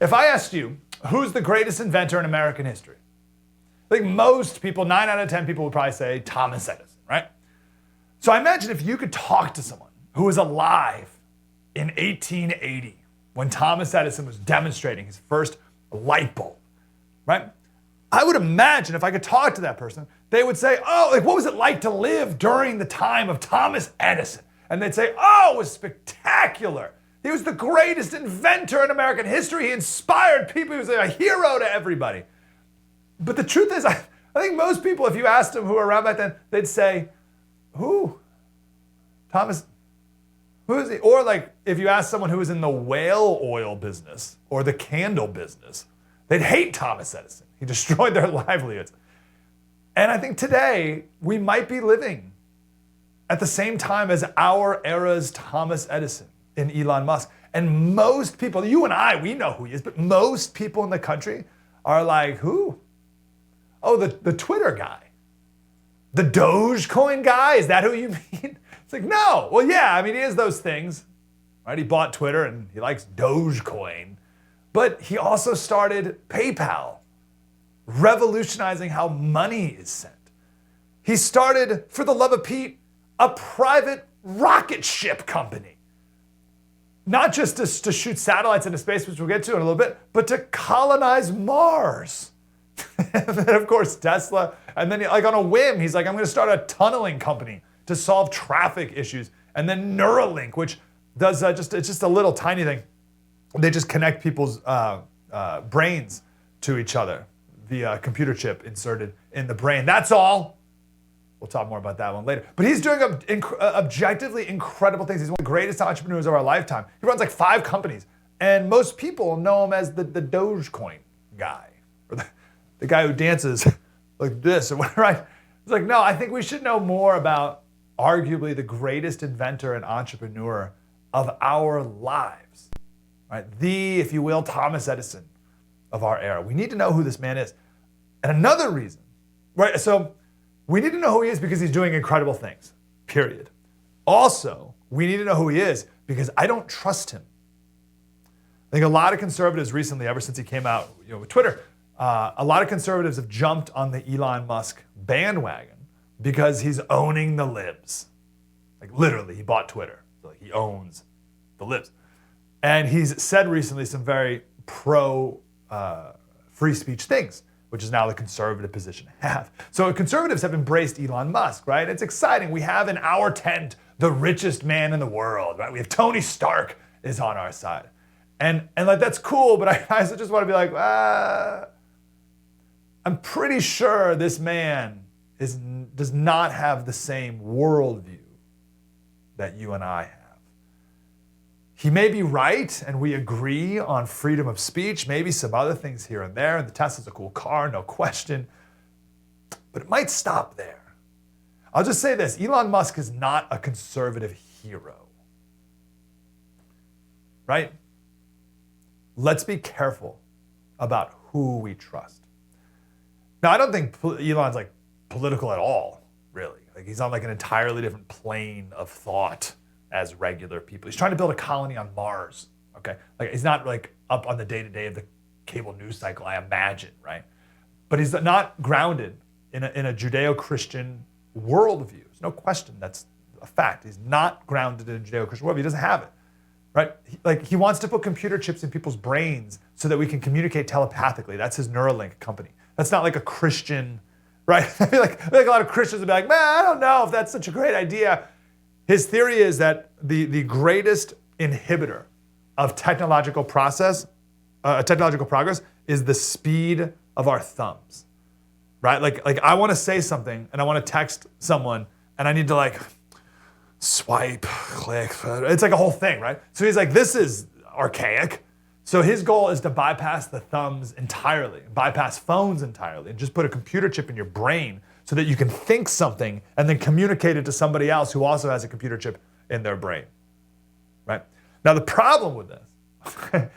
if I asked you, who's the greatest inventor in American history? I think most people, 9 out of 10 people would probably say Thomas Edison, right? So I imagine if you could talk to someone who was alive in 1880 when Thomas Edison was demonstrating his first light bulb, right? I would imagine if I could talk to that person, they would say, oh, like what was it like to live during the time of Thomas Edison? And they'd say, oh, it was spectacular. He was the greatest inventor in American history. He inspired people. He was a hero to everybody. But the truth is, I think most people, if you asked them who were around back then, they'd say, who? Thomas, who is he? Or like if you ask someone who was in the whale oil business or the candle business, they'd hate Thomas Edison. He destroyed their livelihoods. And I think today we might be living at the same time as our era's Thomas Edison and Elon Musk. And most people, you and I, we know who he is, but most people in the country are like, who? Oh, the Twitter guy. The Dogecoin guy? Is that who you mean? It's like, no. Well, yeah, I mean, he is those things, right? He bought Twitter and he likes Dogecoin, but he also started PayPal, revolutionizing how money is sent. He started, for the love of Pete, a private rocket ship company. Not just to shoot satellites into space, which we'll get to in a little bit, but to colonize Mars. And then, of course, Tesla. And then, like on a whim, he's like, I'm going to start a tunneling company to solve traffic issues. And then Neuralink, which does it's just a little tiny thing. They just connect people's brains to each other via a computer chip inserted in the brain. That's all. We'll talk more about that one later. But he's doing objectively incredible things. He's one of the greatest entrepreneurs of our lifetime. He runs like 5 companies. And most people know him as the Dogecoin guy. Or the guy who dances like this or whatever, right? It's like, no, I think we should know more about arguably the greatest inventor and entrepreneur of our lives, right? The, if you will, Thomas Edison of our era. We need to know who this man is. And another reason, right? So we need to know who he is because he's doing incredible things, period. Also, we need to know who he is because I don't trust him. I think a lot of conservatives recently, ever since he came out with Twitter, a lot of conservatives have jumped on the Elon Musk bandwagon because he's owning the libs. Like literally, he bought Twitter. So like, he owns the libs. And he's said recently some very pro free speech things, which is now the conservative position to have. So conservatives have embraced Elon Musk, right? It's exciting. We have in our tent the richest man in the world, right? We have Tony Stark is on our side. And like that's cool, but I also just want to be like, I'm pretty sure this man does not have the same worldview that you and I have. He may be right, and we agree on freedom of speech, maybe some other things here and there, and the Tesla's a cool car, no question, but it might stop there. I'll just say this, Elon Musk is not a conservative hero, right? Let's be careful about who we trust. Now, I don't think Elon's like political at all, really. Like he's on like an entirely different plane of thought as regular people. He's trying to build a colony on Mars, okay? Like he's not like up on the day-to-day of the cable news cycle, I imagine, right? But he's not grounded in a Judeo-Christian worldview. There's no question, that's a fact. He's not grounded in a Judeo-Christian worldview. He doesn't have it, right? He wants to put computer chips in people's brains so that we can communicate telepathically. That's his Neuralink company. That's not like a Christian, right? I feel like a lot of Christians would be like, man, I don't know if that's such a great idea. His theory is that the greatest inhibitor of technological progress is the speed of our thumbs, right? Like I want to say something and I want to text someone and I need to like swipe, click. It's like a whole thing, right? So he's like, this is archaic. So his goal is to bypass the thumbs entirely, bypass phones entirely, and just put a computer chip in your brain so that you can think something and then communicate it to somebody else who also has a computer chip in their brain, right? Now the problem with this,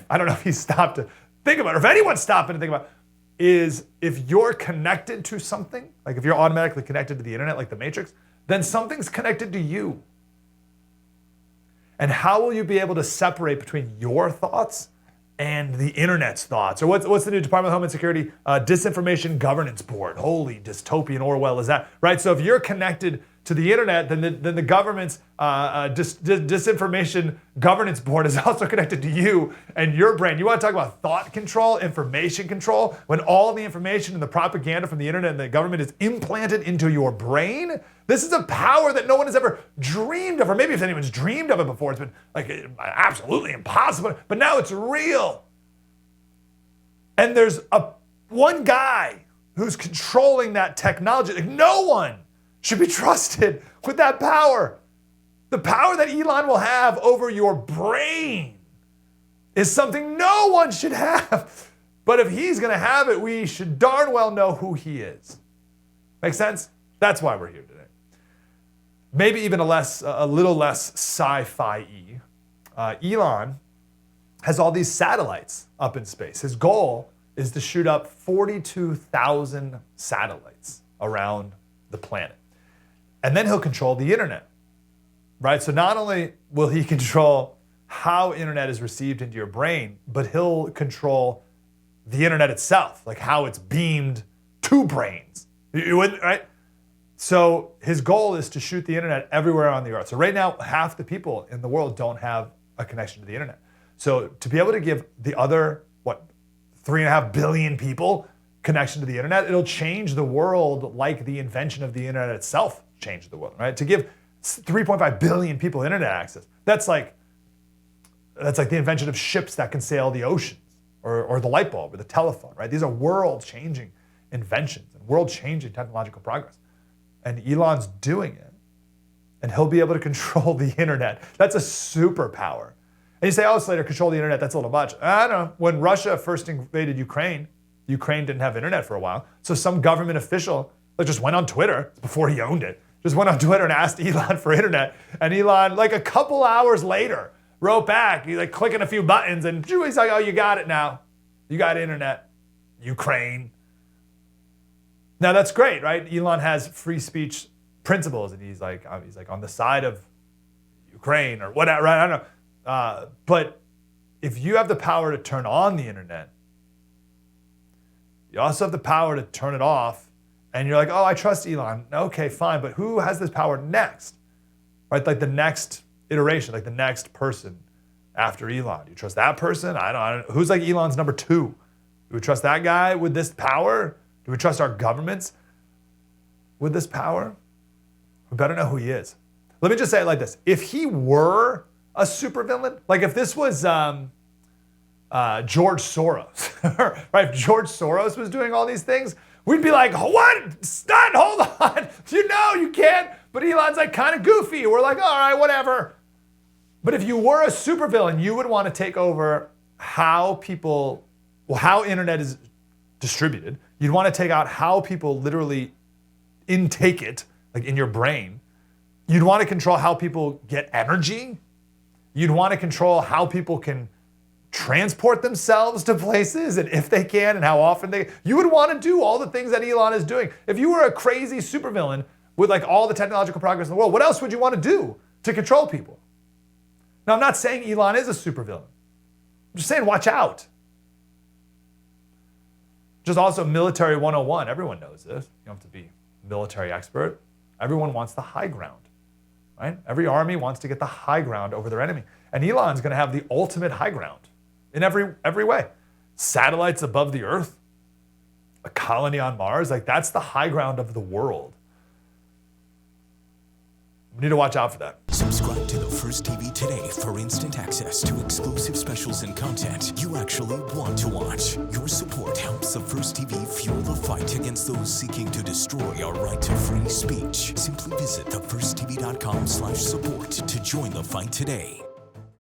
I don't know if he stopped to think about it, or if anyone's stopping to think about it, is if you're connected to something, like if you're automatically connected to the internet like the Matrix, then something's connected to you. And how will you be able to separate between your thoughts and the internet's thoughts. Or what's the new Department of Homeland Security Disinformation Governance Board? Holy dystopian Orwell is that, right? So if you're connected to the internet, then the government's Disinformation Governance Board is also connected to you and your brain. You want to talk about thought control, information control, when all the information and the propaganda from the internet and the government is implanted into your brain? This is a power that no one has ever dreamed of, or maybe if anyone's dreamed of it before, it's been like absolutely impossible, but now it's real. And there's one guy who's controlling that technology. Like, no one should be trusted with that power. The power that Elon will have over your brain is something no one should have. But if he's going to have it, we should darn well know who he is. Make sense? That's why we're here today. Maybe even a little less sci-fi-y. Elon has all these satellites up in space. His goal is to shoot up 42,000 satellites around the planet. And then he'll control the internet, right? So not only will he control how internet is received into your brain, but he'll control the internet itself, like how it's beamed to brains, right? So his goal is to shoot the internet everywhere on the earth. So right now, half the people in the world don't have a connection to the internet. So to be able to give the other, 3.5 billion people connection to the internet, it'll change the world like the invention of the internet itself changed the world, right? To give 3.5 billion people internet access, that's like the invention of ships that can sail the oceans, or the light bulb, or the telephone, right? These are world-changing inventions and world-changing technological progress. And Elon's doing it, and he'll be able to control the internet. That's a superpower. And you say, oh, Slater, control the internet, that's a little much. I don't know. When Russia first invaded Ukraine didn't have internet for a while. So some government official just went on Twitter, before he owned it, just went on Twitter and asked Elon for internet. And Elon, like a couple hours later, wrote back, he's like clicking a few buttons, and he's like, oh, you got it now. You got internet, Ukraine. Now that's great, right? Elon has free speech principles, and he's like on the side of Ukraine or whatever, right? I don't know. But if you have the power to turn on the internet, you also have the power to turn it off. And you're like, oh, I trust Elon. Okay, fine. But who has this power next? Right? Like the next iteration, like the next person after Elon. Do you trust that person? I don't know. Who's like Elon's number 2? Do we trust that guy with this power? Do we trust our governments with this power? We better know who he is. Let me just say it like this. If he were a supervillain, like if this was George Soros, right? If George Soros was doing all these things, we'd be like, what? Stop, hold on. You can't. But Elon's like kind of goofy. We're like, all right, whatever. But if you were a supervillain, you would want to take over how internet is distributed. You'd want to take out how people literally intake it, like in your brain. You'd want to control how people get energy. You'd want to control how people can transport themselves to places, and if they can, and how often you would want to do all the things that Elon is doing. If you were a crazy supervillain with like all the technological progress in the world, what else would you want to do to control people? Now, I'm not saying Elon is a supervillain. I'm just saying, watch out. Just also military 101. Everyone knows this. You don't have to be a military expert. Everyone wants the high ground, right? Every army wants to get the high ground over their enemy. And Elon's going to have the ultimate high ground in every way. Satellites above the earth, a colony on Mars, like that's the high ground of the world. We need to watch out for that. Subscribe to the First TV today for instant access to exclusive specials and content you actually want to watch. Your support helps the First TV fuel the fight against those seeking to destroy our right to free speech. Simply visit thefirsttv.com/support to join the fight today.